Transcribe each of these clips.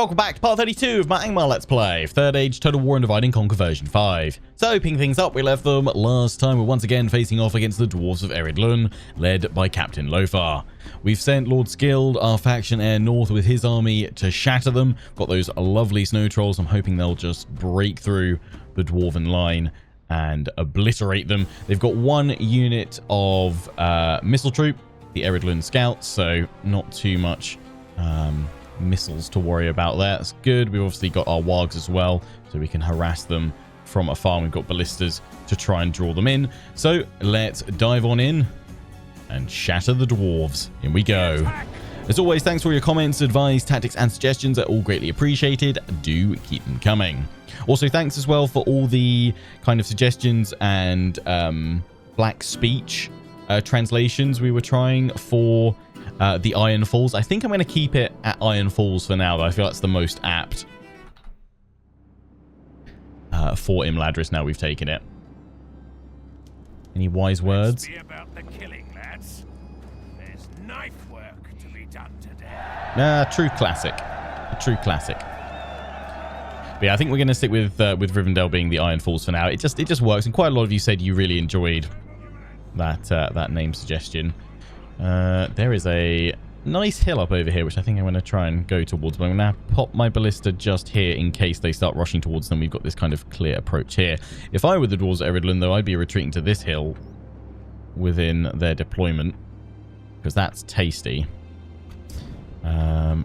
Welcome back to part 32 of my Angmar Let's Play, Third Age Total War and Divide and Conquer version 5. So, picking things up, we left them last time. We're once again facing off against the dwarves of Eridlun, led by Captain Lothar. We've sent Lord Skilled, our faction heir, north with his army to shatter them. Got those lovely snow trolls. I'm hoping they'll just break through the dwarven line and obliterate them. They've got one unit of missile troop, the Eridlun scouts, so not too much missiles to worry about there. That's good. We've obviously got our wargs as well, so we can harass them from afar. We've got ballistas to try and draw them in. So let's dive on in and shatter the dwarves. In we go. As always, thanks for all your comments, advice, tactics, and suggestions. They're all greatly appreciated. Do keep them coming. Also, thanks as well for all the kind of suggestions and black speech translations we were trying for the Iron Falls. I think I'm going to keep it at Iron Falls for now, though. I feel that's the most apt for Imladris now we've taken it. Any wise words? Be about the killing, lads. There's knife work to be done today. True classic. A true classic. But yeah, I think we're going to stick with Rivendell being the Iron Falls for now. It just works, and quite a lot of you said you really enjoyed that name suggestion. There is a nice hill up over here, which I think I'm going to try and go towards. But I'm going to pop my ballista just here in case they start rushing towards them. We've got this kind of clear approach here. If I were the dwarves of Eridlun, though, I'd be retreating to this hill within their deployment, because that's tasty. All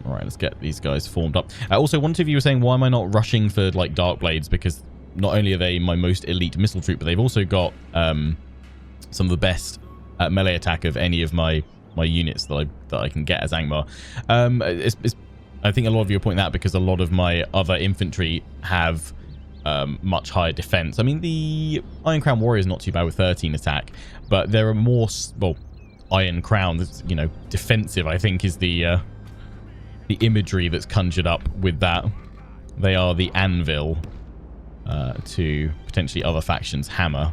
right, let's get these guys formed up. Also, one of you were saying, why am I not rushing for like Dark Blades? Because not only are they my most elite missile troop, but they've also got some of the best melee attack of any of my units that I can get as Angmar. I think a lot of you are pointing that because a lot of my other infantry have much higher defense. I mean, the Iron Crown Warrior is not too bad with 13 attack, but there are more, well, Iron Crown, you know, defensive, I think, is the imagery that's conjured up with that. They are the anvil to potentially other factions' hammer.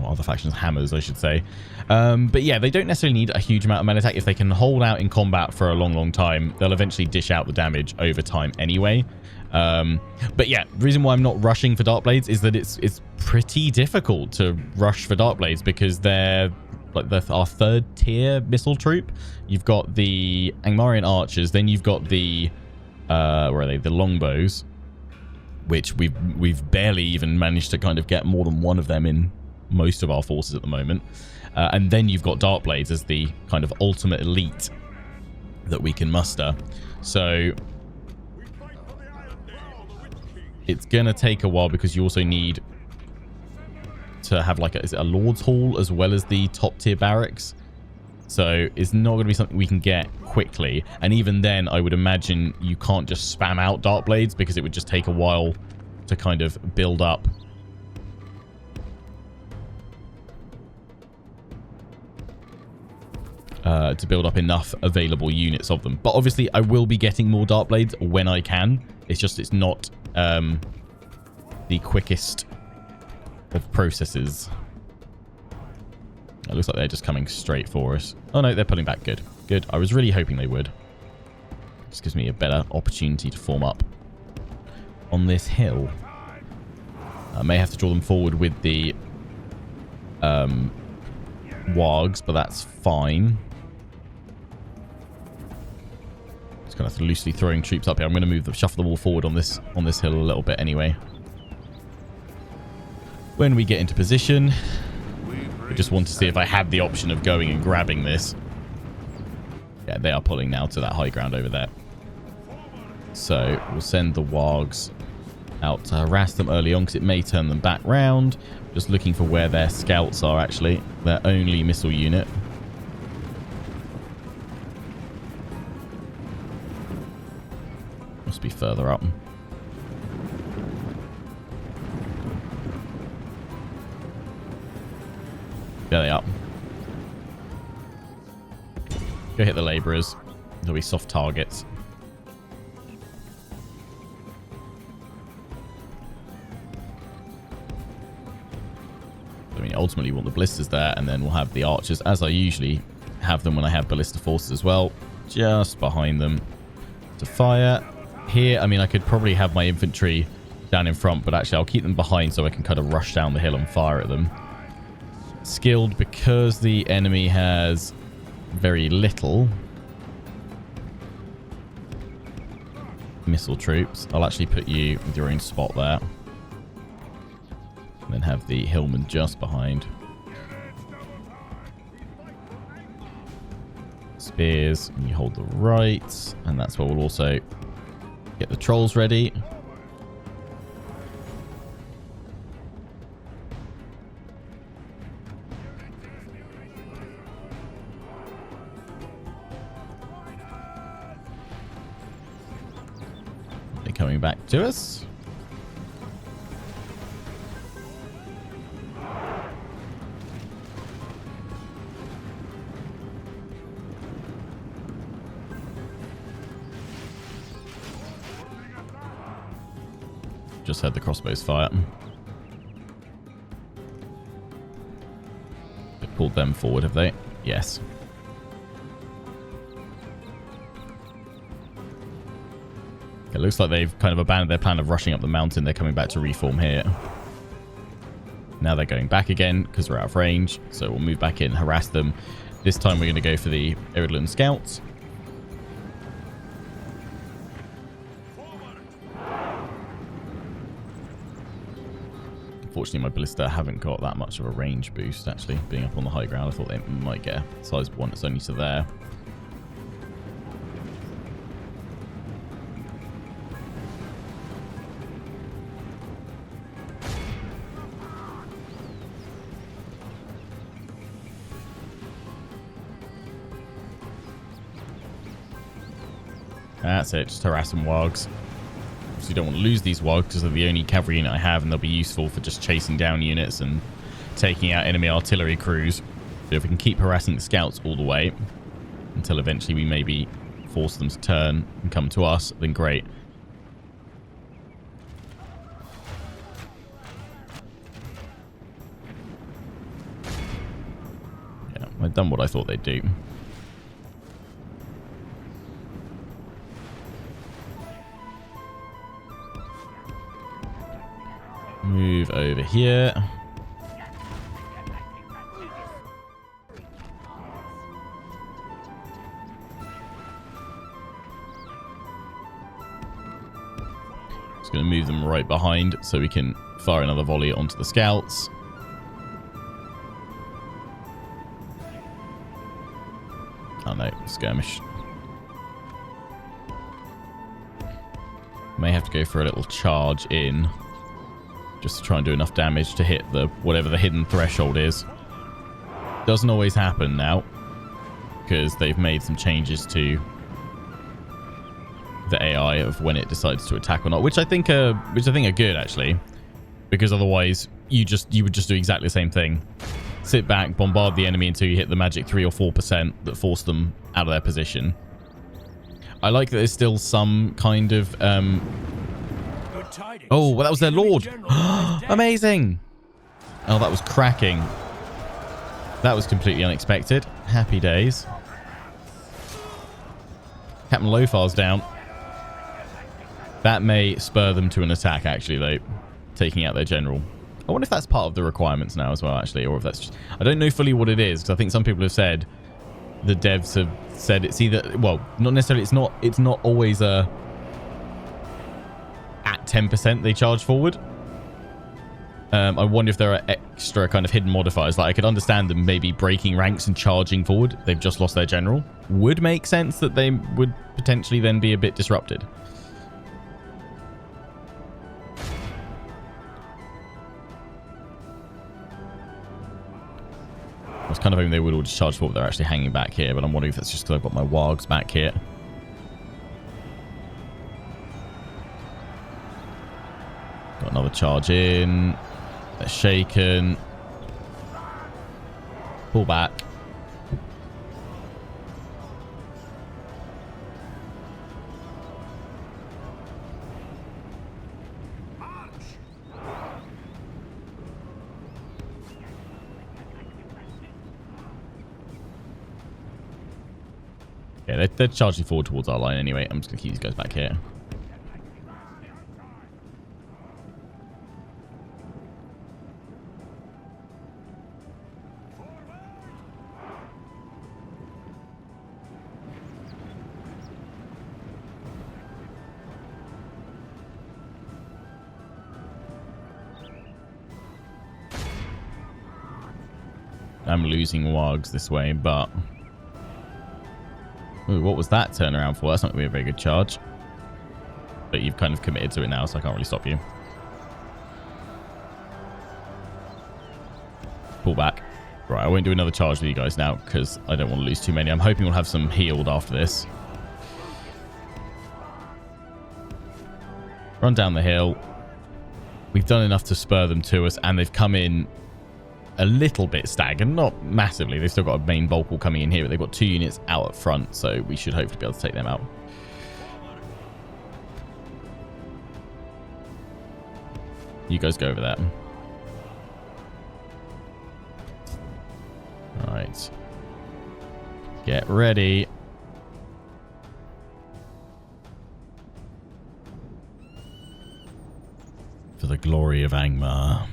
Or other factions' hammers, I should say. But yeah, they don't necessarily need a huge amount of melee attack. If they can hold out in combat for a long time, they'll eventually dish out the damage over time anyway. But yeah, the reason why I'm not rushing for Dark Blades is that it's pretty difficult to rush for Dark Blades because they're like our third tier missile troop. You've got the Angmarian archers, then you've got the where are they? The longbows, which we've barely even managed to kind of get more than one of them in most of our forces at the moment. And then you've got Dark Blades as the kind of ultimate elite that we can muster. So it's gonna take a while because you also need to have like is it a Lord's Hall as well as the top tier barracks. So it's not going to be something we can get quickly. And even then, I would imagine you can't just spam out Dark Blades because it would just take a while to kind of build up. To build up enough available units of them. But obviously, I will be getting more Dark Blades when I can. It's just it's not the quickest of processes. It looks like they're just coming straight for us. Oh no, they're pulling back. Good. Good. I was really hoping they would. Just gives me a better opportunity to form up on this hill. I may have to draw them forward with the wargs, but that's fine. Just kind of loosely throwing troops up here. I'm going to move them, shuffle them all forward on this hill a little bit anyway. When we get into position, I just want to see if I had the option of going and grabbing this. Yeah, they are pulling now to that high ground over there. So we'll send the wargs out to harass them early on because it may turn them back round. Just looking for where their scouts are, actually. Their only missile unit. Must be further up. There they are. Go hit the labourers. There'll be soft targets. I mean, ultimately, we want the ballistas there, and then we'll have the archers, as I usually have them when I have ballista forces as well. just behind them to fire. Here, I mean, I could probably have my infantry down in front, but actually I'll keep them behind so I can kind of rush down the hill and fire at them. Skilled, because the enemy has very little missile troops, I'll actually put you with your own spot there. And then have the hillman just behind. Spears, and you hold the right, and that's where we'll also get the trolls ready. They're coming back to us. Just heard the crossbows fire. They pulled them forward, have they? Yes. It looks like they've kind of abandoned their plan of rushing up the mountain. They're coming back to reform here. Now they're going back again because we're out of range. So we'll move back in, harass them. This time we're going to go for the Iridlan scouts. Unfortunately, my ballista haven't got that much of a range boost, actually, being up on the high ground. I thought they might get a size 1. It's only to there. That's it, just harass some wargs. You don't want to lose these wargs because they're the only cavalry unit I have, and they'll be useful for just chasing down units and taking out enemy artillery crews. So if we can keep harassing the scouts all the way until eventually we maybe force them to turn and come to us, then great. Yeah, I've done what I thought they'd do. Move over here. Just going to move them right behind so we can fire another volley onto the scouts. Oh no, skirmish. May have to go for a little charge in, just to try and do enough damage to hit the whatever the hidden threshold is. Doesn't always happen now, because they've made some changes to the AI of when it decides to attack or not, which I think are good, actually, because otherwise you would just do exactly the same thing. Sit back, bombard the enemy until you hit the magic 3 or 4% that force them out of their position. I like that there's still some kind of oh, well, that was their lord. Amazing. Oh, that was cracking. That was completely unexpected. Happy days. Captain Lofar's down. That may spur them to an attack, actually, though, taking out their general. I wonder if that's part of the requirements now as well, actually, or if that's just... I don't know fully what it is, because I think some people have said, the devs have said it's either... Well, not necessarily, it's not always a... At 10% they charge forward. I wonder if there are extra kind of hidden modifiers. Like, I could understand them maybe breaking ranks and charging forward. They've just lost their general. Would make sense that they would potentially then be a bit disrupted. I was kind of hoping they would all just charge forward. They're actually hanging back here, but I'm wondering if that's just because I've got my wargs back here. Got another charge in. They're shaken. Pull back. Yeah, they're charging forward towards our line anyway. I'm just going to keep these guys back here. I'm losing wargs this way, but... Ooh, what was that turnaround for? That's not going to be a very good charge. But you've kind of committed to it now, so I can't really stop you. Pull back. Right, I won't do another charge with you guys now, because I don't want to lose too many. I'm hoping we'll have some healed after this. Run down the hill. We've done enough to spur them to us, and they've come in a little bit staggered, not massively. They've still got a main bulk wall coming in here, but they've got 2 units out at front, so we should hopefully be able to take them out. You guys go over there. Alright. Get ready. For the glory of Angmar.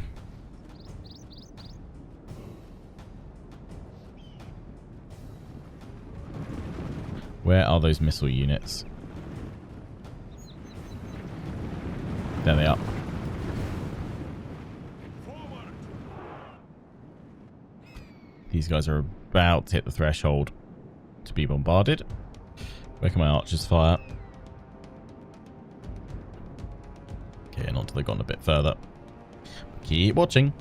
Where are those missile units? There they are. These guys are about to hit the threshold to be bombarded. Where can my archers fire? Okay, not until they've gone a bit further. Keep watching.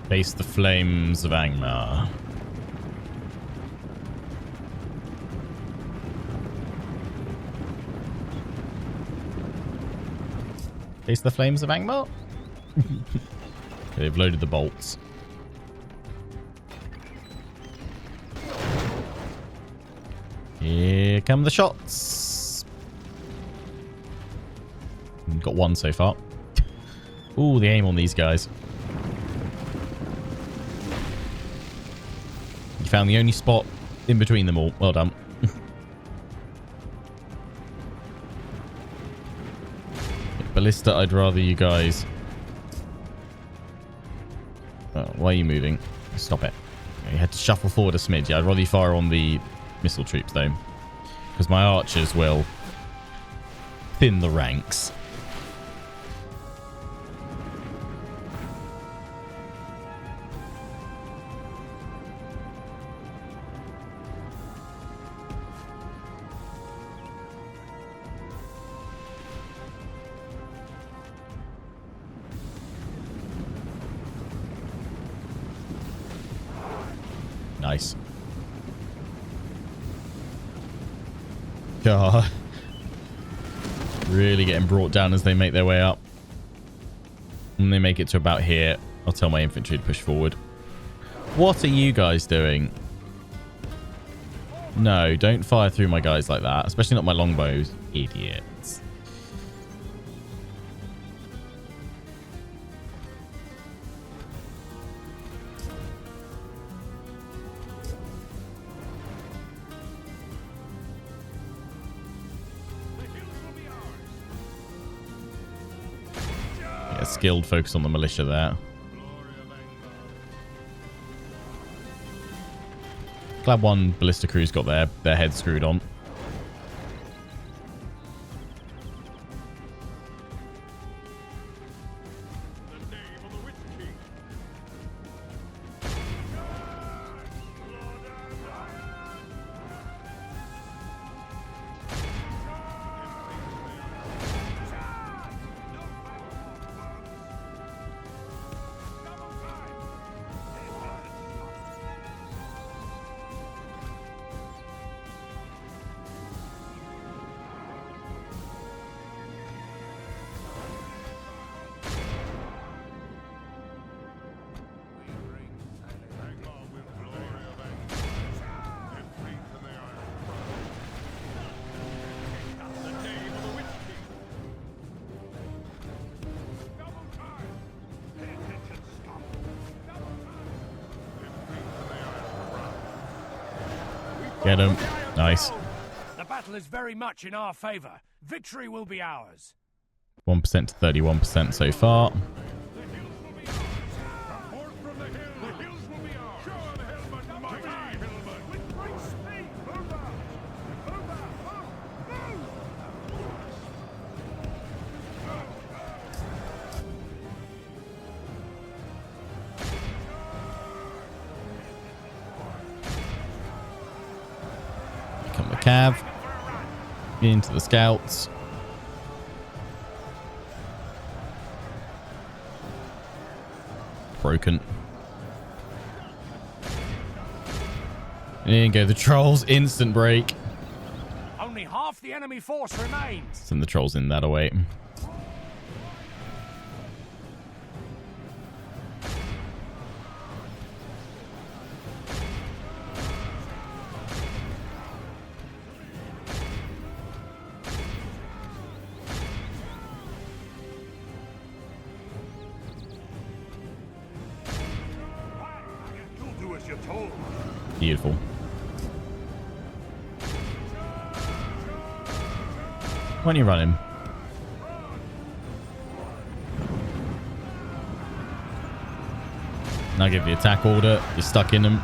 Face the flames of Angmar. Face the flames of Angmar? They've loaded the bolts. Here come the shots. Got one so far. Ooh, the aim on these guys. You found the only spot in between them all. Well done. Ballista, I'd rather you guys... Oh, why are you moving? Stop it. You had to shuffle forward a smidge. Yeah, I'd rather you fire on the missile troops, though. Because my archers will thin the ranks. Nice. God. Really getting brought down as they make their way up. When they make it to about here, I'll tell my infantry to push forward. What are you guys doing? No, don't fire through my guys like that. Especially not my longbows. Idiots. Skilled focus on the militia there. Glad one ballista crew's got their head screwed on. Get him. Nice. The battle is very much in our favor. Victory will be ours. 1% to 31% so far. Come the cav. Into the scouts. Broken. In go the trolls. Instant break. Only half the enemy force remains. Send the trolls in that away. Beautiful. Why don't you run him? Now give the attack order. You're stuck in them.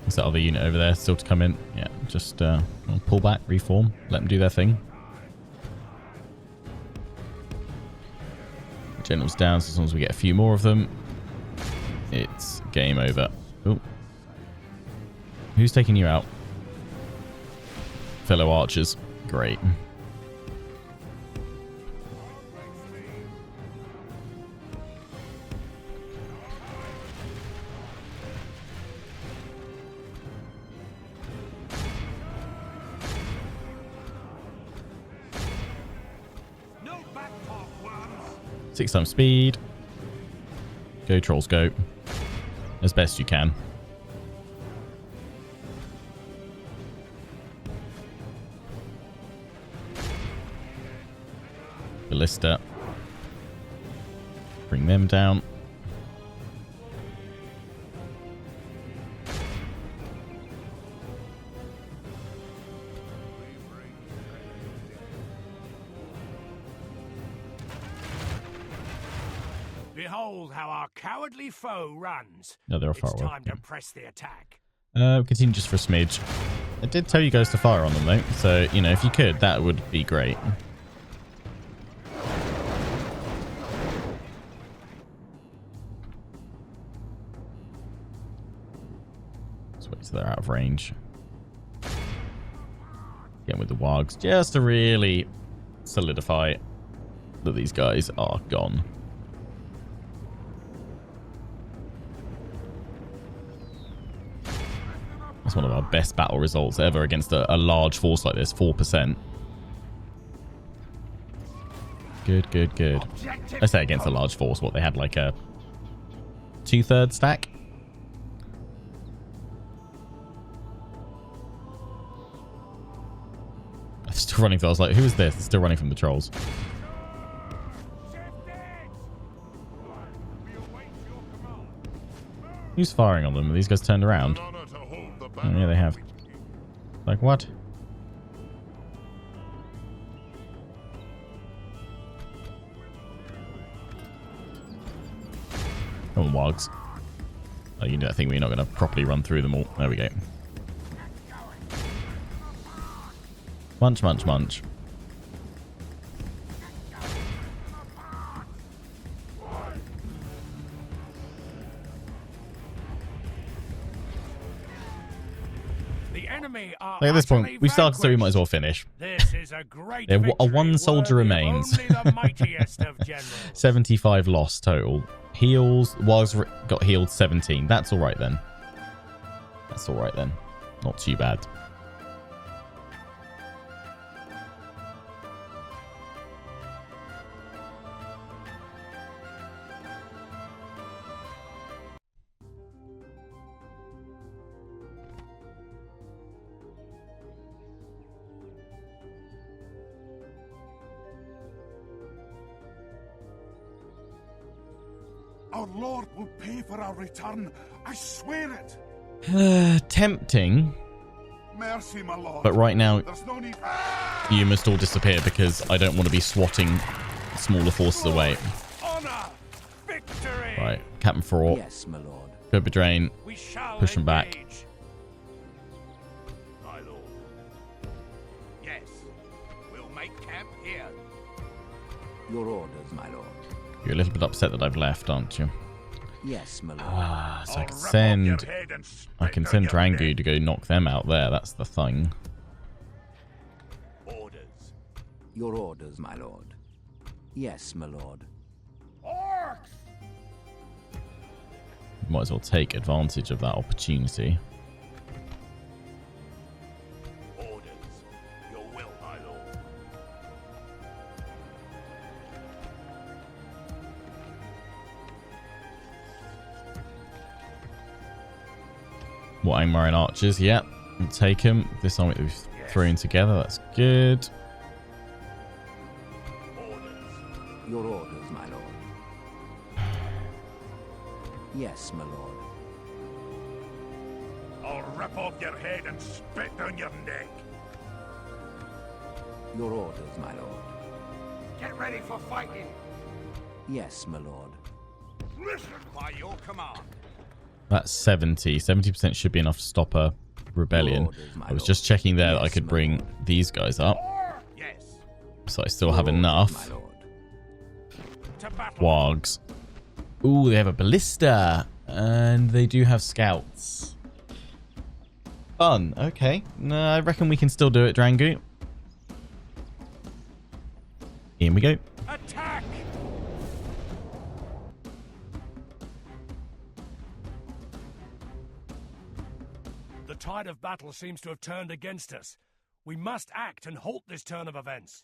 What's that other unit over there still to come in? Yeah, just pull back, reform, let them do their thing. General's down, so as long as we get a few more of them, it's game over. Ooh. Who's taking you out? Fellow archers. Great. Six times speed. Go, trolls, go. As best you can. Ballista. Bring them down. Behold how our cowardly foe runs. No, they're far It's away. time to press the attack. Continue just for a smidge. I did tell you guys to fire on them though, so you know if you could, that would be great. Let's wait till they're out of range. Again with the wargs, just to really solidify that these guys are gone. That's one of our best battle results ever against a large force like this. 4%. Good, good, good. I say against a large force. What, they had like a 2/3 stack? I'm still running. I was like, who is this? It's still running from the trolls. Who's firing on them? Are these guys turned around? Oh, yeah, they have. Like, what? Come on, wogs. Oh, you know, I think we're not going to properly run through them all. There we go. Munch, munch, munch. Like at this point, we started, so we might as well finish. This is a great A victory, one soldier worthy of remains. only the mightiest of generals. 75 lost total. Heals, was got healed 17. That's all right then. That's all right then. Not too bad. Our Lord will pay for our return. I swear it. Tempting. Mercy, my lord. But right now, There's no need. you must all disappear because I don't want to be swatting smaller forces away. Honor, victory. Right, Captain Fraught. Yes, my lord. Cobra Drain. We shall Push them back. engage. My lord. Yes, we'll make camp here. Your orders, my lord. You're a little bit upset that I've left, aren't you? Yes, my lord. Ah, so I I'll can rip off send... your head and I can spit send on your Drangu neck. to go knock them out there. That's the thing. Orders. Your orders, my lord. Yes, my lord. Orcs. Might as well take advantage of that opportunity. Orders. Your will, my lord. What, Angmar and archers? Yep. We'll take him. This army that we've thrown together. That's good. Orders. Your orders, my lord. Yes, my lord. I'll rip off your head and spit on your neck. Your orders, my lord. Get ready for fighting. Yes, my lord. Listen by your command. That's 70. 70% should be enough to stop a rebellion. orders, my I was lord. just checking there that I Yes, could my bring lord. these guys up. Yes. So I still Your have orders, enough. my lord. To battle. Wargs. Ooh, they have a ballista. And they do have scouts. Fun. Okay. No, I reckon we can still do it, Drangu. In we go. Attack. The tide of battle seems to have turned against us. We must act and halt this turn of events.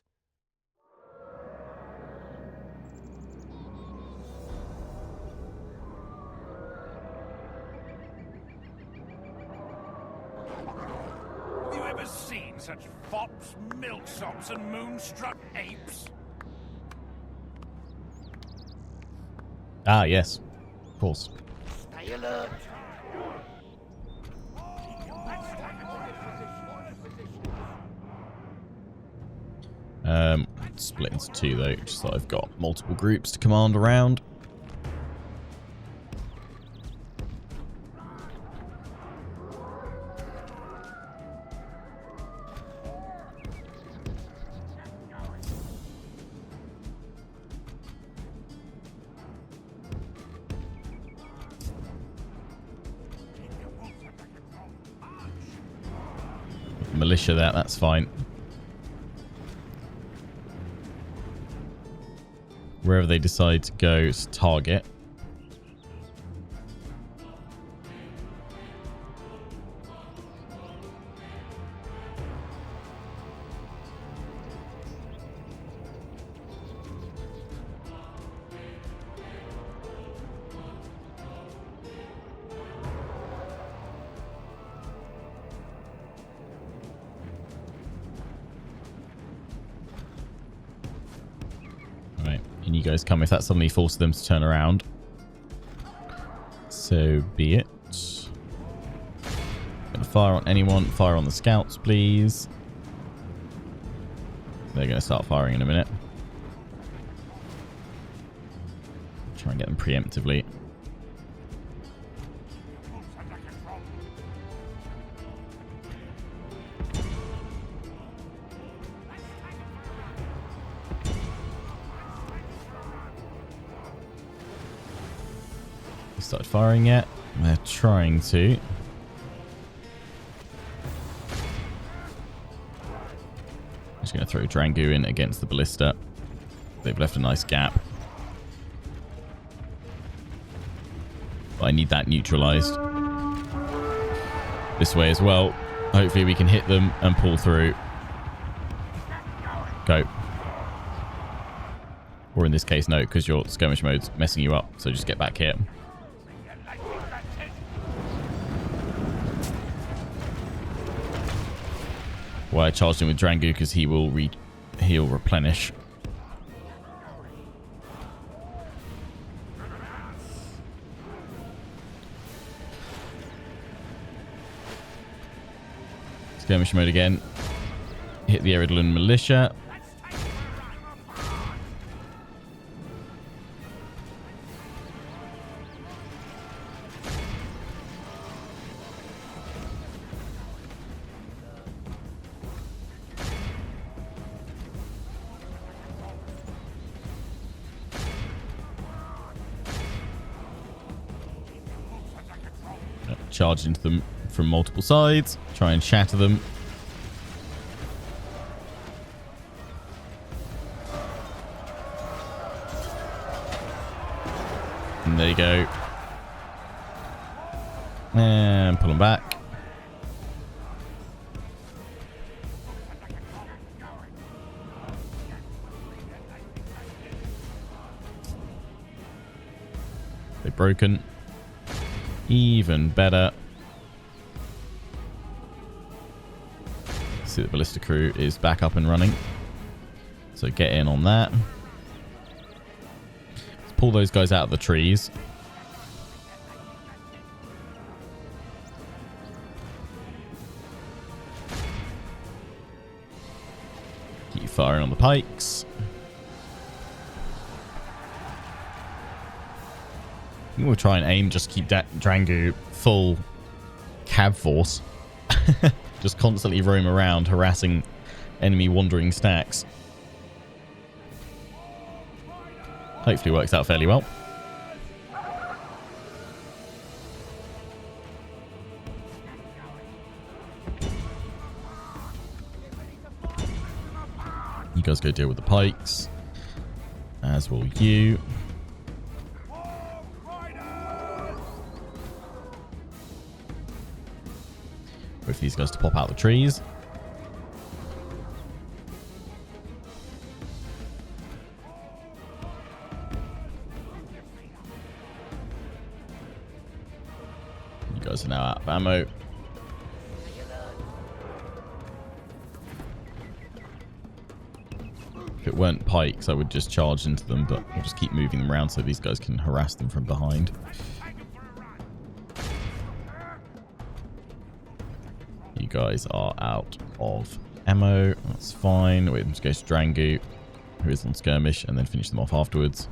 Have you ever seen such fops, milksops, and moonstruck apes? Ah, yes. Of course. Stay alert. Split into two though, just so I've got multiple groups to command around. Militia there, that's fine. Wherever they decide to go is target. Right, and you guys come if that suddenly forces them to turn around. So be it. Gonna fire on anyone. Fire on the scouts, please. They're gonna start firing in a minute. Try and get them preemptively. Started firing yet? They're trying to. Just going to throw Drangu in against the ballista. They've left a nice gap. But I need that neutralized. This way as well. Hopefully we can hit them and pull through. Go. Or in this case, no, because your skirmish mode's messing you up. So just get back here. Well, I charged him with Drangu because he'll replenish. Skirmish mode again. Hit the Eridlin militia. Charge into them from multiple sides. Try and shatter them. And there you go. And pull them back. They're broken. Even better. See, the ballista crew is back up and running. So get in on that. Let's pull those guys out of the trees. Keep firing on the pikes. We'll try and aim, just keep Drangu full cab force. Just constantly roam around, harassing enemy wandering stacks. Hopefully works out fairly well. You guys go deal with the pikes, as will you. Wait for these guys to pop out the trees. You guys are now out of ammo. If it weren't pikes, I would just charge into them, but I'll just keep moving them around so these guys can harass them from behind. You guys are out of ammo. That's fine. Wait, let's go to Drangu, who is on skirmish, and then finish them off afterwards.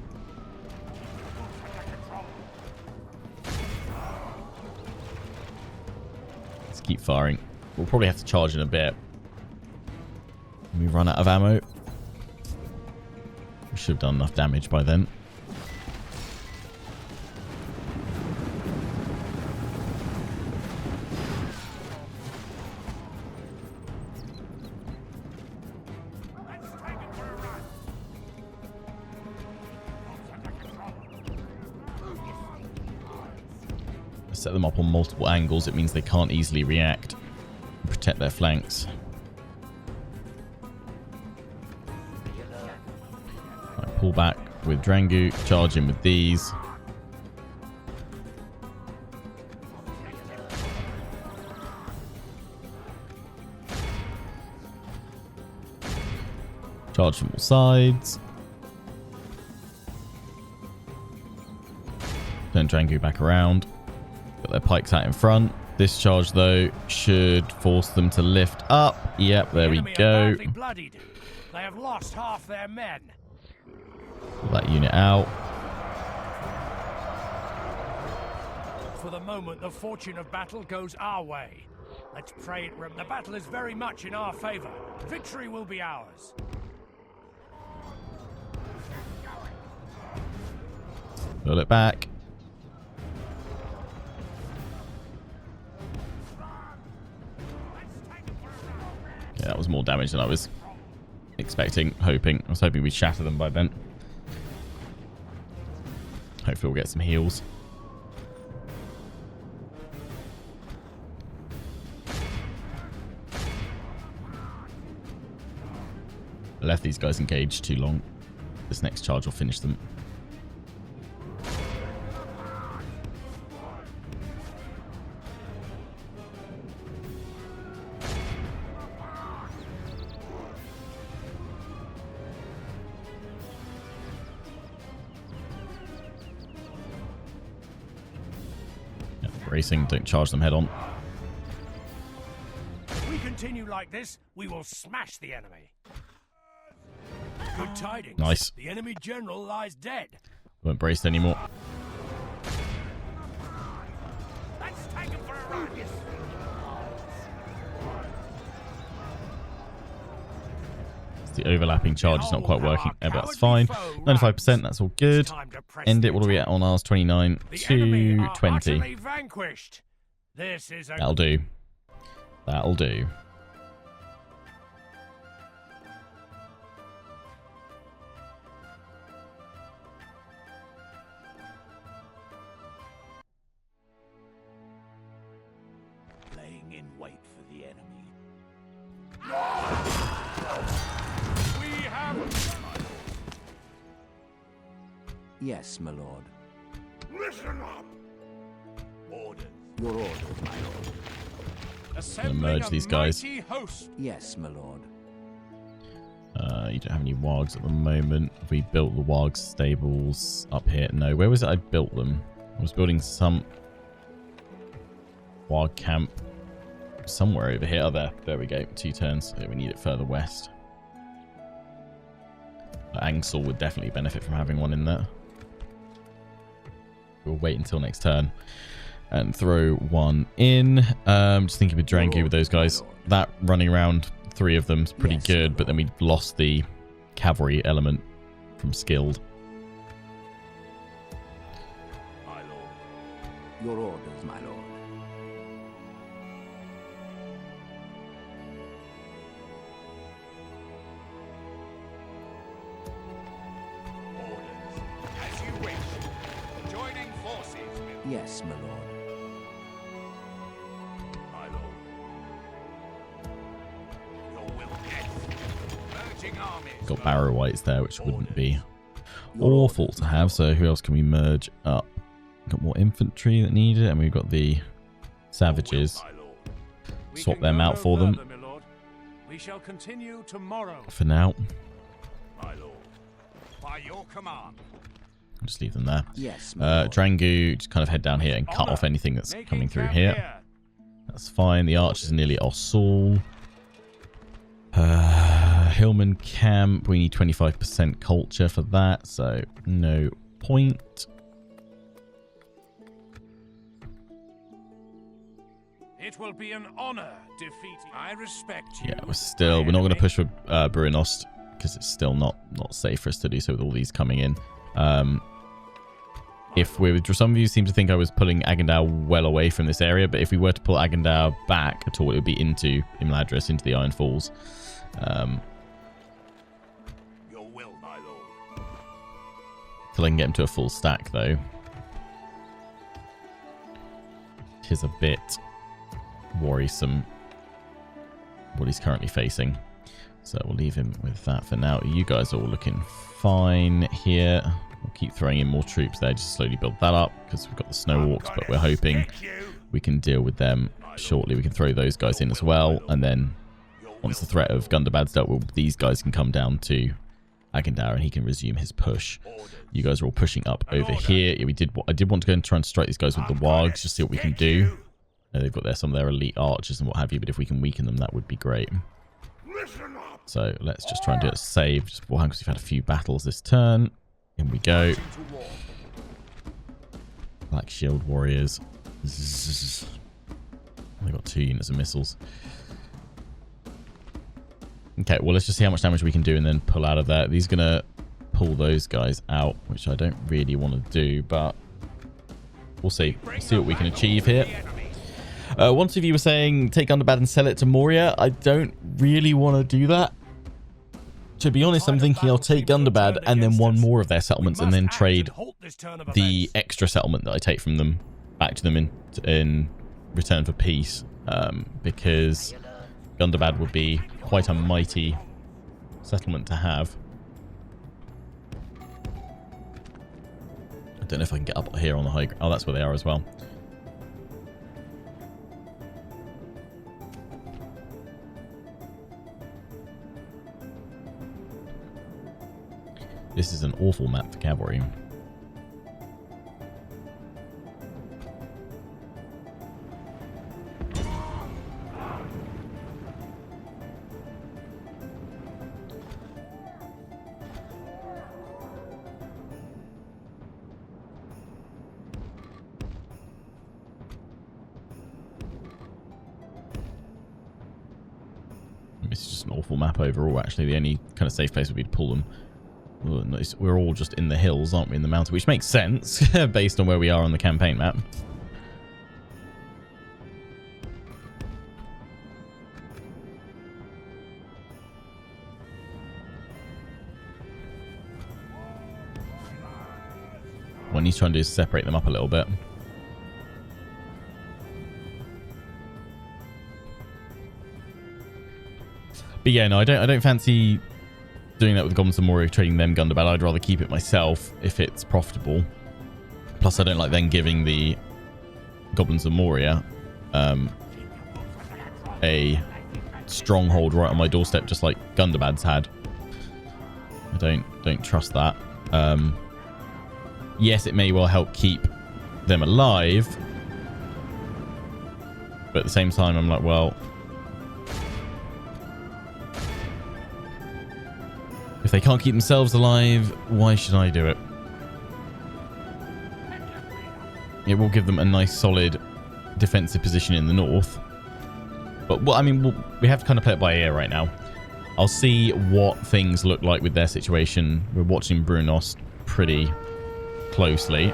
Let's keep firing. We'll probably have to charge in a bit. We run out of ammo. We should have done enough damage by then. Set them up on multiple angles. It means they can't easily react and protect their flanks. Right, pull back with Drangu, charge in with these. Charge from all sides. Turn Drangu back around. Got their pikes out in front. This charge, though, should force them to lift up. Yep, there we go. They have lost half their men. Pull that unit out. For the moment, the fortune of battle goes our way. Let's pray the battle is very much in our favor. Victory will be ours. Pull it back. Yeah, that was more damage than I was expecting, hoping. I was hoping we'd shatter them by then. Hopefully we'll get some heals. I left these guys engaged too long. This next charge will finish them. Racing, don't charge them head on. continue like this, we will smash the enemy. Good tidings. Nice. The enemy general lies dead. Won't brace anymore. Let's take him for a run. The overlapping charge is not quite working, but that's fine. 95%, that's all good. End it. What are we at on ours? 29 to 20. That'll do. That'll do. Laying in wait for the enemy. Yes, my lord. Listen up! Orders. Your orders, my lord. Assembling merge these guys. mighty host. Yes, my lord. You don't have any wargs at the moment. Have we built the warg stables up here? No. Where was it I built them? I was building some warg camp somewhere over here. Oh, there. There we go. 2 turns. We need it further west. Angsel would definitely benefit from having one in there. We'll wait until next turn and throw one in. Just thinking with Drangu with those guys. That running around 3 of them is pretty good, but then we lost the cavalry element from skilled. My lord. Your orders, my lord. As you wish. Joining forces. Yes, my lord. My lord. Your will death. Merging armies. Got barrow whites there, which wouldn't be awful to have. So who else can we merge up? Got more infantry that need it, and we've got the savages. Swap them out for them We shall continue tomorrow. for now. My lord. By your command. Just leave them there. Yes, my lord. Drangu, just kind of head down here and cut off anything that's coming through here. That's fine. The archers are nearly Ossul. Hillman camp. We need 25% culture for that, so no point. It will be an honor defeating. I respect you. Yeah, we're not going to push for Bruinost because it's still not safe for us to do so with all these coming in. If we withdraw, some of you seem to think I was pulling Agandau well away from this area, but if we were to pull Agandau back at all, it would be into Imladris, into the Iron Falls. Your will, my lord. Till I can get him to a full stack, though. It is a bit worrisome what he's currently facing. So we'll leave him with that for now. You guys are all looking fine here. We'll keep throwing in more troops there, just slowly build that up because we've got the snow walks, but we're hoping we can deal with them shortly. We can throw those guys in as well, and then once the threat of Gundabad's dealt with, these guys can come down to Agandau and he can resume his push. You guys are all pushing up over here. Yeah, I did want to go and try and strike these guys with the wargs, just see what we can do. They've got some of their elite archers and what have you, but if we can weaken them, that would be great. So let's just try and do a save just beforehand because we've had a few battles this turn. In we go. Black Shield Warriors. Zzz. They've got 2 units of missiles. Okay, well, let's just see how much damage we can do and then pull out of there. These are going to pull those guys out, which I don't really want to do, but we'll see. See what we can achieve here. One of you were saying take Gundabad and sell it to Moria. I don't really want to do that. To be honest, I'm thinking I'll take Gundabad and then one more of their settlements and then trade the extra settlement that I take from them back to them in return for peace. Because Gundabad would be quite a mighty settlement to have. I don't know if I can get up here on the high ground. Oh, that's where they are as well. This is an awful map for cavalry. It's just an awful map overall, actually. The only kind of safe place would be to pull them. We're all just in the hills, aren't we, in the mountain, which makes sense based on where we are on the campaign map. What he's trying to do is separate them up a little bit. But yeah, no, I don't fancy doing that with Goblins of Moria, trading them Gundabad. I'd rather keep it myself if it's profitable. Plus, I don't like then giving the Goblins of Moria a stronghold right on my doorstep, just like Gundabad's had. I don't trust that. Yes, it may well help keep them alive, but at the same time, I'm like, well, if they can't keep themselves alive, why should I do it? It will give them a nice, solid defensive position in the north. But, well, I mean, we have to kind of play it by ear right now. I'll see what things look like with their situation. We're watching Brunos pretty closely.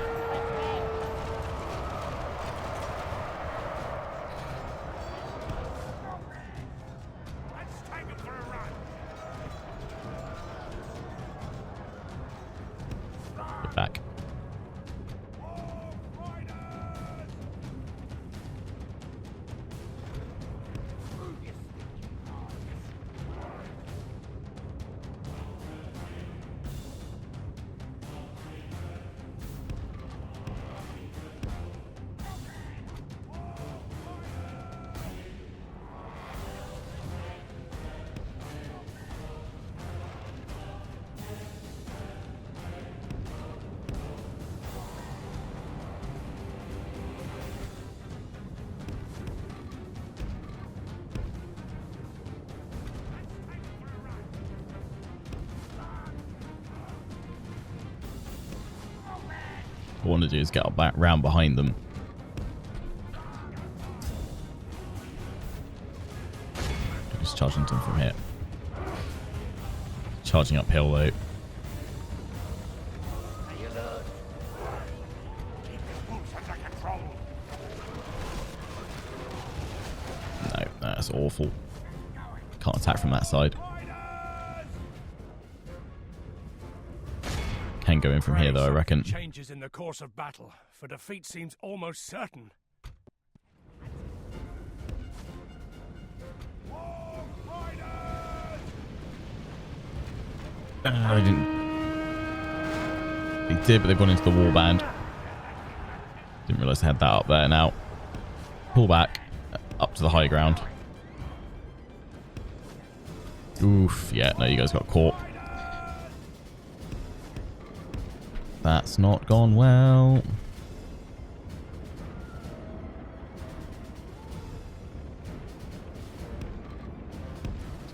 Get back. What I want to do is get back round behind them. Just charging them from here. Charging uphill though. No, that's awful. Can't attack from that side. Can go in from here though, I reckon. Changes in the course of battle, for defeat seems almost certain. I didn't. They did, but they've gone into the warband. Didn't realise they had that up there now. Pull back up to the high ground. Oof, yeah, no, you guys got caught. That's not gone well.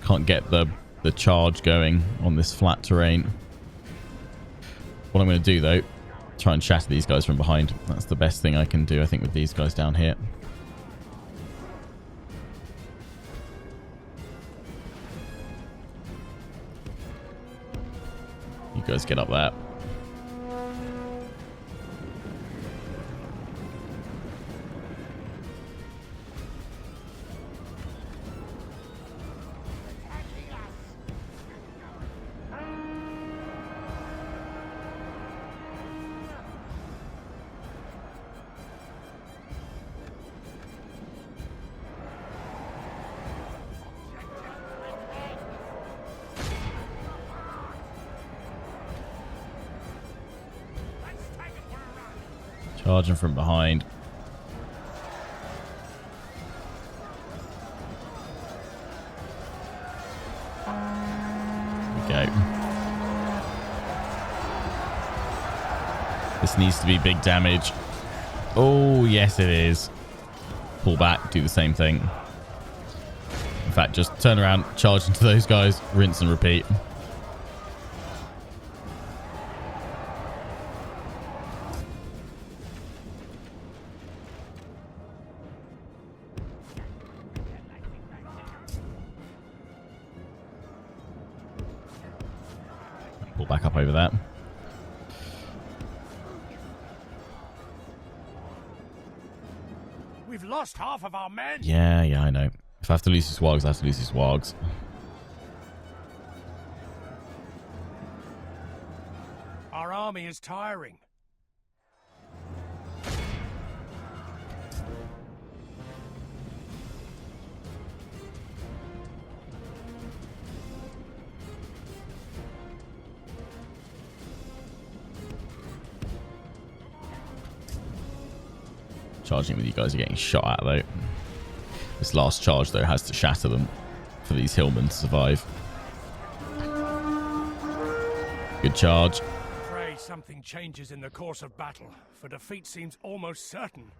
Can't get the charge going on this flat terrain. What I'm going to do though, try and shatter these guys from behind. That's the best thing I can do, I think, with these guys down here. You guys get up there. Charging from behind. There we go. This needs to be big damage. Oh, yes, it is. Pull back, do the same thing. In fact, just turn around, charge into those guys, rinse and repeat. built back up over there. We've lost half of our men. Yeah, I know. If I have to lose these wargs, I have to lose these wargs. Our army is tiring. Charging with you guys are getting shot at, though. This last charge, though, has to shatter them for these hillmen to survive. Good charge. Pray something changes in the course of battle, for defeat seems almost certain.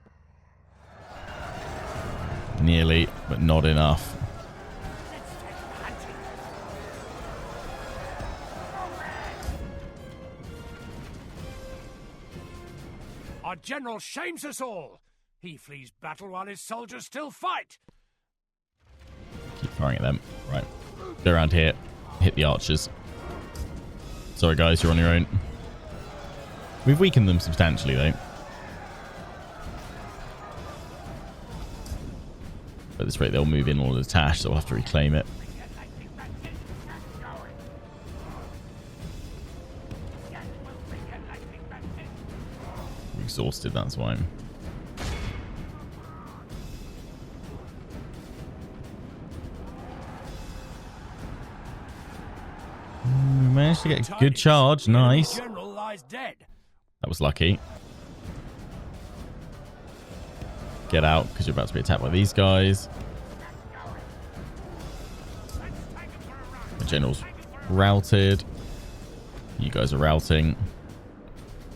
Nearly, but not enough. Our general shames us all. He flees battle while his soldiers still fight. Keep firing at them. Right. Go around here. Hit the archers. Sorry, guys. You're on your own. We've weakened them substantially, though. At this rate, they'll move in all the Tash, so we'll have to reclaim it. We're exhausted, that's why. Managed to get a good charge. Nice. General lies dead. That was lucky. Get out, because you're about to be attacked by these guys. The general's routed. You guys are routing. How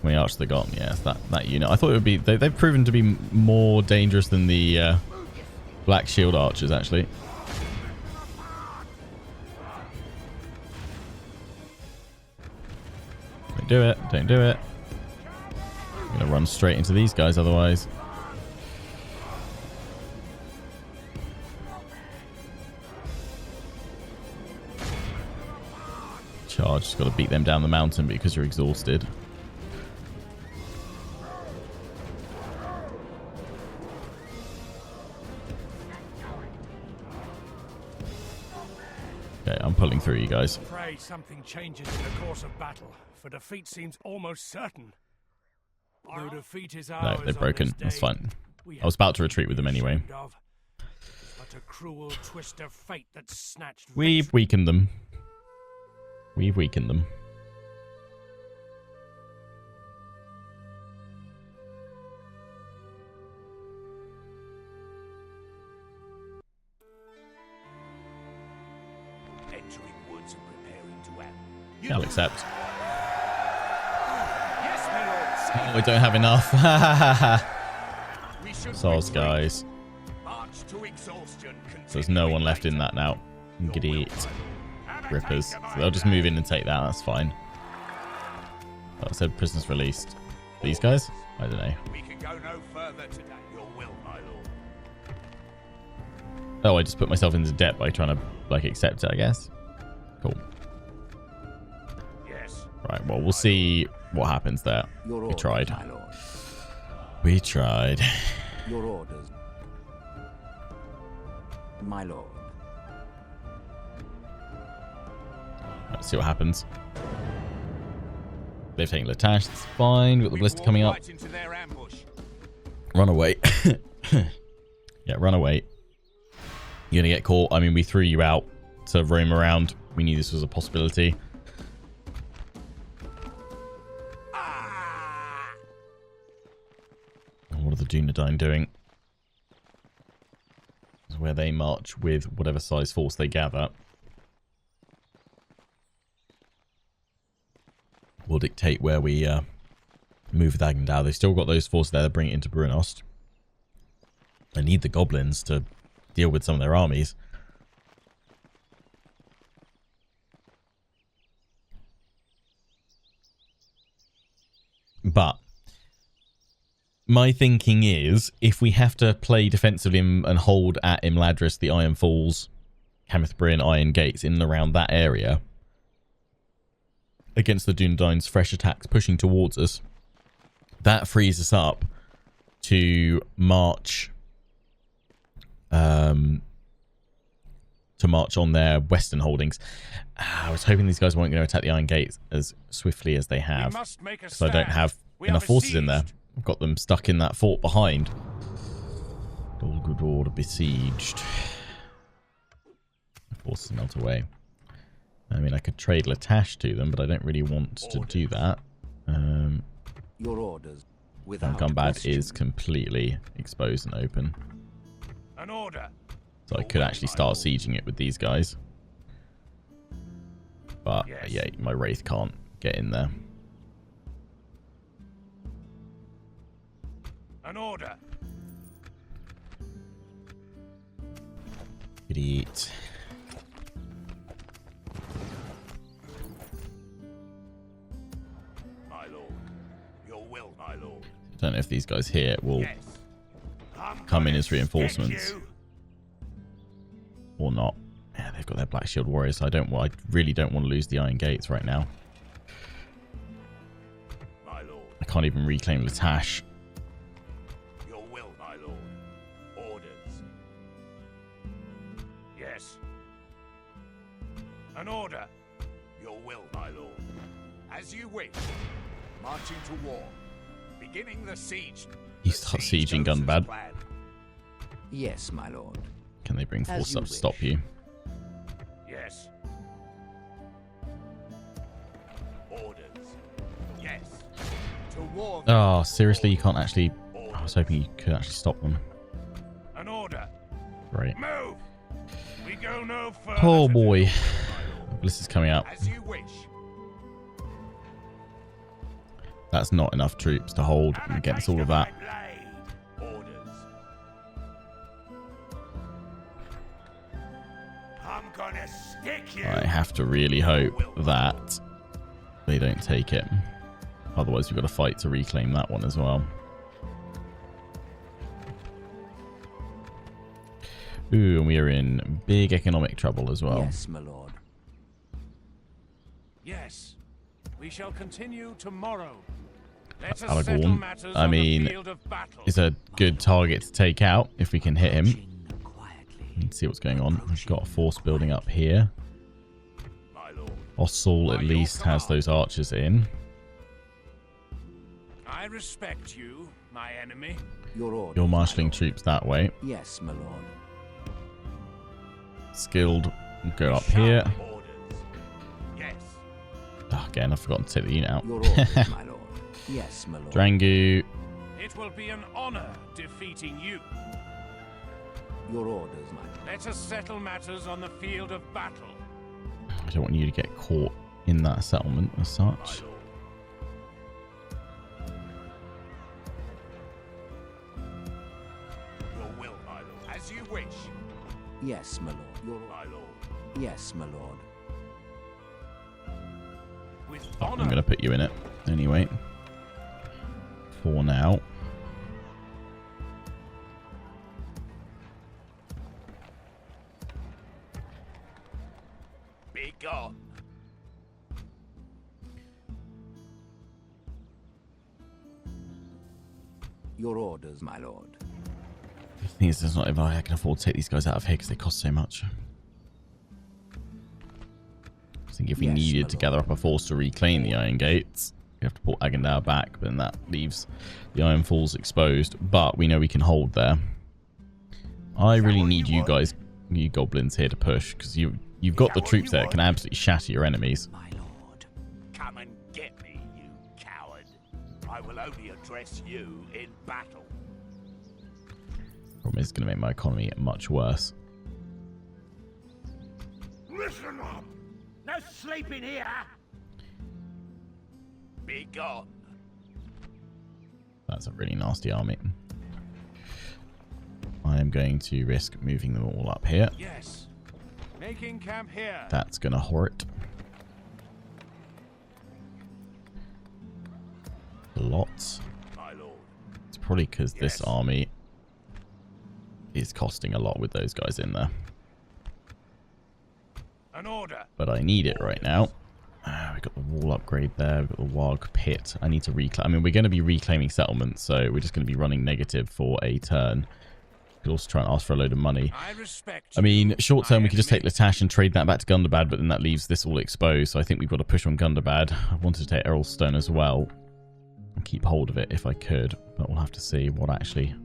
many archers they got? Yeah, that unit. I thought it would be... They've proven to be more dangerous than the Black Shield archers, actually. Don't do it. Don't do it. I'm going to run straight into these guys otherwise. Charge. Just got to beat them down the mountain because you're exhausted. Okay, I'm pulling through you guys. Pray something changes in the course of battle, for defeat seems almost certain. Though defeat is ours. No, they're broken. On this That's day, fine. I was about to retreat with them anyway. But a cruel twist of fate that snatched We've weakened them. We've weakened them. Entering woods and preparing to act. I'll accept. Yes, my lord. Oh, we don't have enough. We should Soz, retreat. guys. March to exhaustion. So there's no one left in that now. Giddy Rippers. So they'll just move in and take that. That's fine. Oh, it said prisoners released. These guys? I don't know. We can go no further today. Your will, my lord. Oh, I just put myself into debt by trying to, like, accept it, I guess. Cool. Yes. Right, well, we'll see what happens there. Your We orders, tried. my lord. We tried. Your orders. My lord. Let's see what happens. They've taken Latash. That's fine. We've got the blister coming up. Right into their ambush. Run away. Yeah, run away. You're going to get caught. I mean, we threw you out to roam around. We knew this was a possibility. What are the Dunedain doing? This is where they march with whatever size force they gather. Will dictate where we move with Agndau. They've still got those forces there to bring it into Brunost. They need the goblins to deal with some of their armies. But my thinking is, if we have to play defensively and hold at Imladris, the Iron Falls, Camith Bryn, Iron Gates, in and around that area, against the Dunedain's fresh attacks pushing towards us. That frees us up to march on their western holdings. I was hoping these guys weren't going to attack the Iron Gates as swiftly as they have, because I don't have enough forces in there. I've got them stuck in that fort behind. Dol Guldur besieged. My forces melt away. I mean, I could trade Latash to them, but I don't really want to do that. Your orders. Without Gumbad is completely exposed and open. An order. So I could actually start sieging it with these guys. But yeah, my Wraith can't get in there. An order. Could eat. My lord. Your will, my lord. I don't know if these guys here will come in as reinforcements or not. Yeah, they've got their Black Shield Warriors, so I really don't want to lose the Iron Gates right now. My lord. I can't even reclaim Latash. Your will, my lord. Orders. Yes. An order. Your will, my lord. As you wish. Marching to war. Beginning the siege. You start sieging Gunbad. Yes, my lord. Can they bring force up to stop you? Yes. Orders. Yes. To war. Oh, seriously? You can't actually... I was hoping you could actually stop them. An order. Right. Move. We go no further. Oh to boy. do. Bliss is coming out. As you wish. That's not enough troops to hold against all of that. Orders. I'm gonna stick you. I have to really hope that they don't take it. Otherwise, we've got to fight to reclaim that one as well. Ooh, and we are in big economic trouble as well. Yes, my lord. Yes. We shall continue tomorrow. Let us settle Aragorn, matters I on the mean, field of battle. is a good target to take out if we can hit him. Quietly. Let's see what's going on. We've got a force building up here. My lord. Ossul at least has those archers in. I respect you, my enemy. Your orders. You're marshalling troops that way. Yes, my lord. Skilled will go up here. Orders. Yes. Oh, again, I've forgotten to take the unit out. Your orders, my lord. Yes, my lord. Drangu. It will be an honor defeating you. Your orders, my lord. Let us settle matters on the field of battle. I don't want you to get caught in that settlement as My such. lord. Your will, my lord. As you wish. Yes, my lord. Your My lord. Yes, my lord. With I'm honor. going to put you in it anyway. For now. Be gone. Your orders, my lord. The thing is, it's not if I can afford to take these guys out of here because they cost so much. I think if we Yes, my needed to lord. gather up a force to reclaim the Iron Gates, we have to pull Agandau back, but then that leaves the Iron Falls exposed. But we know we can hold there. I really need you guys, you goblins here to push, because you've got the troops there that can absolutely shatter your enemies. My lord. Come and get me, you coward. I will only address you in battle. Problem is, it's going to make my economy much worse. Listen up. No sleeping here. Be gone. That's a really nasty army. I am going to risk moving them all up here. Yes. Making camp here. That's going to hort. Lots. My lord. It's probably because this Yes. army is costing a lot with those guys in there. An order. But I need it right now. We we've got the wall upgrade there. We've got the Warg Pit. I need to reclaim. I mean, we're going to be reclaiming settlements, so we're just going to be running negative for a turn. We could also try and ask for a load of money. I mean, short term, we could just take Latash and trade that back to Gundabad, but then that leaves this all exposed. So I think we've got to push on Gundabad. I wanted to take Errolstone as well and keep hold of it if I could, but we'll have to see what actually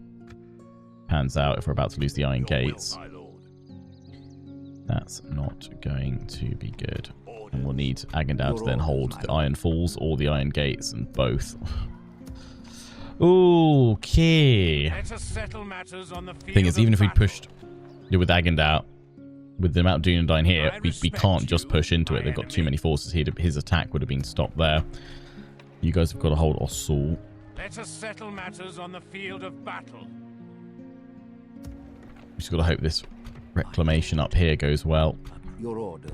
pans out if we're about to lose the Iron Gates. That's not going to be good. And we'll need Agandad to then hold the Iron Falls or the Iron Gates, and both. Okay. Thing is, even if we pushed with Agandad, with the amount of Dunedain here, we can't just push into it. They've got too many forces here. His attack would have been stopped there. You guys have got to hold Osul. Let us settle matters on the field of battle. Just got to hope this reclamation up here goes well. Your orders.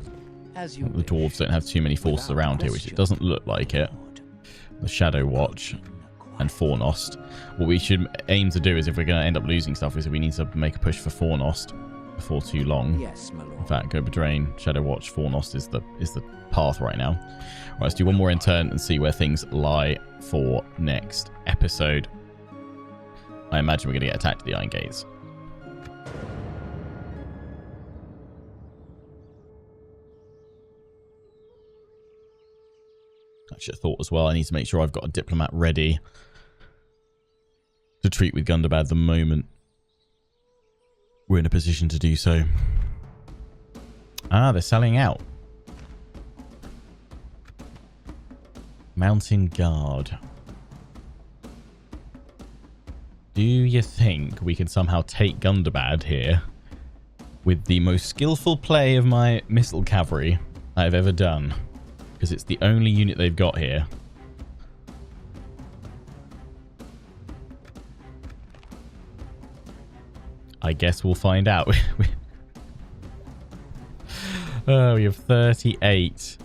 As you The dwarves don't have too many forces around here, which it doesn't look like it. The Shadow Watch and Fornost. What we should aim to do is, if we're going to end up losing stuff, is we need to make a push for Fornost before too long. Yes, my lord. In fact, go Bedrain, Shadow Watch, Fornost is the path right now. Right, let's do one more in turn and see where things lie for next episode. I imagine we're going to get attacked at the Iron Gates. I should have thought as well, I need to make sure I've got a diplomat ready to treat with Gundabad the moment we're in a position to do so. Ah, they're selling out. Mountain Guard. Do you think we can somehow take Gundabad here with the most skillful play of my missile cavalry I've ever done? Because it's the only unit they've got here. I guess we'll find out. Oh, we have 38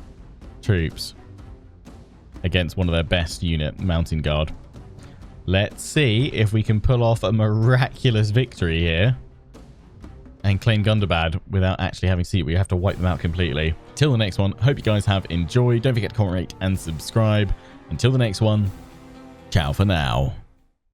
troops against one of their best unit, Mountain Guard. Let's see if we can pull off a miraculous victory here and claim Gundabad without actually having to see it. We have to wipe them out completely. Till the next one, hope you guys have enjoyed. Don't forget to comment, rate, and subscribe. Until the next one, ciao for now.